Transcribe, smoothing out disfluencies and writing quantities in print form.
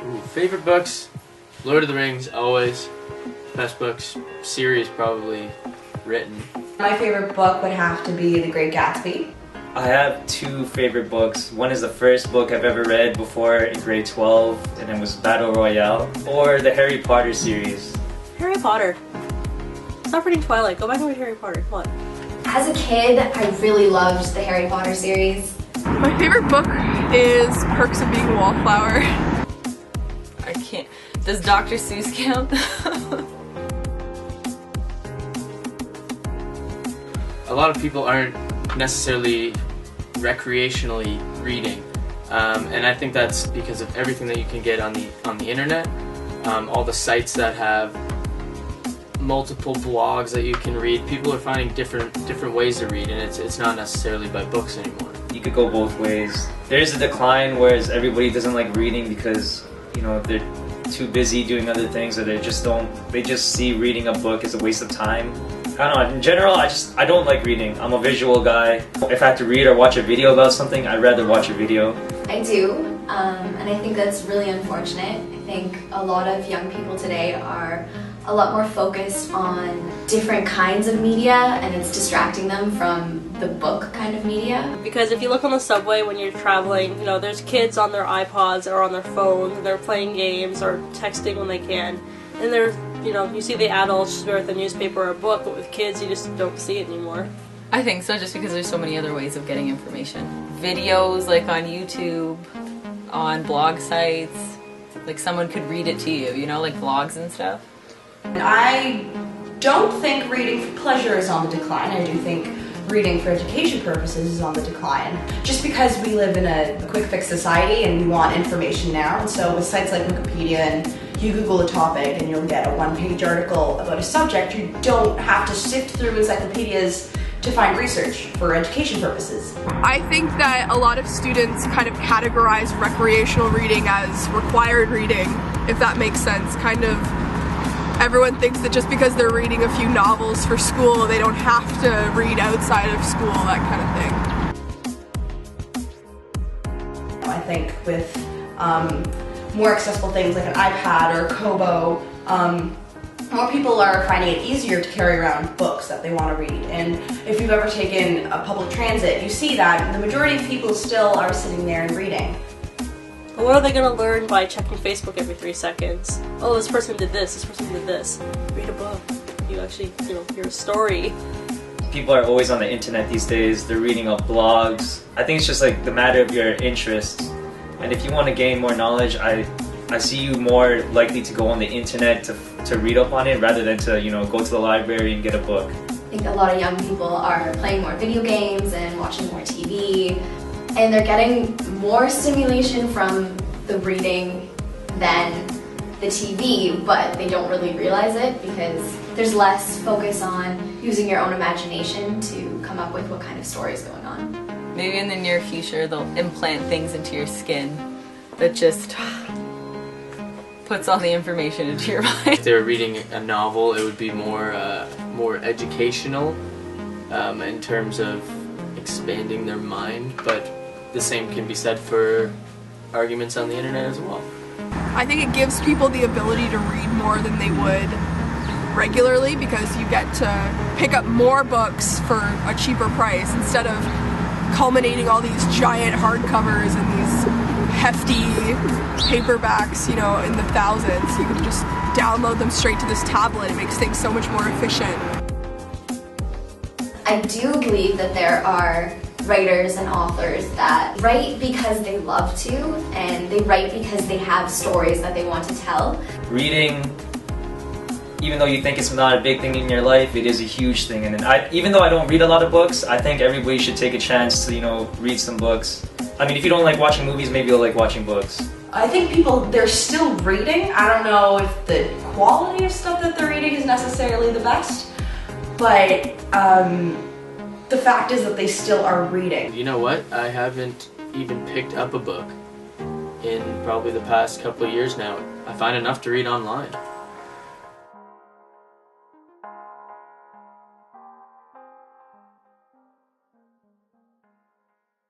Ooh, favorite books? Lord of the Rings, always. Best books, series probably written. My favorite book would have to be The Great Gatsby. I have two favorite books. One is the first book I've ever read before in grade 12, and it was Battle Royale, or the Harry Potter series. Harry Potter. Stop reading Twilight. Go back and read Harry Potter. Come on. As a kid, I really loved the Harry Potter series. My favorite book is Perks of Being a Wallflower. I can't. Does Dr. Seuss count? A lot of people aren't necessarily recreationally reading, and I think that's because of everything that you can get on the internet, all the sites that have multiple blogs that you can read. People are finding different ways to read, and it's not necessarily by books anymore. You could go both ways. There's a decline, whereas everybody doesn't like reading because, you know, they're too busy doing other things, or they just see reading a book as a waste of time. I don't know, in general, I don't like reading. I'm a visual guy. If I have to read or watch a video about something, I'd rather watch a video. I do, and I think that's really unfortunate. I think a lot of young people today are a lot more focused on different kinds of media, and it's distracting them from the book kind of media. Because if you look on the subway when you're traveling, you know, there's kids on their iPods or on their phones, and they're playing games or texting when they can. And there's, you know, you see the adults with a newspaper or a book, but with kids you just don't see it anymore. I think so, just because there's so many other ways of getting information. Videos like on YouTube, on blog sites, like someone could read it to you, you know, like vlogs and stuff. I don't think reading for pleasure is on the decline. I do think reading for education purposes is on the decline. Just because we live in a quick fix society and we want information now, and so with sites like Wikipedia, and you Google a topic and you'll get a one-page article about a subject, you don't have to sift through encyclopedias to find research for education purposes. I think that a lot of students kind of categorize recreational reading as required reading, if that makes sense. Kind of everyone thinks that just because they're reading a few novels for school, they don't have to read outside of school, that kind of thing. I think with more accessible things like an iPad or Kobo, more people are finding it easier to carry around books that they want to read. And if you've ever taken a public transit, you see that the majority of people still are sitting there and reading. But what are they going to learn by checking Facebook every 3 seconds? Oh, this person did this person did this. Read a book. You actually, you know, hear a story. People are always on the internet these days. They're reading up blogs. I think it's just like the matter of your interests. And if you want to gain more knowledge, I see you more likely to go on the internet to read up on it rather than to, you know, go to the library and get a book. I think a lot of young people are playing more video games and watching more TV, and they're getting more stimulation from the reading than the TV, but they don't really realize it because there's less focus on using your own imagination to come up with what kind of story is going on. Maybe in the near future they'll implant things into your skin that just puts all the information into your mind. If they were reading a novel, it would be more educational in terms of expanding their mind, but the same can be said for arguments on the internet as well. I think it gives people the ability to read more than they would regularly because you get to pick up more books for a cheaper price instead of culminating all these giant hardcovers and these hefty paperbacks, you know, in the thousands. You can just download them straight to this tablet. It makes things so much more efficient. I do believe that there are writers and authors that write because they love to, and they write because they have stories that they want to tell. Reading, even though you think it's not a big thing in your life, it is a huge thing. And even though I don't read a lot of books, I think everybody should take a chance to, you know, read some books. I mean, if you don't like watching movies, maybe you'll like watching books. I think they're still reading. I don't know if the quality of stuff that they're reading is necessarily the best, but the fact is that they still are reading. You know what? I haven't even picked up a book in probably the past couple of years now. I find enough to read online.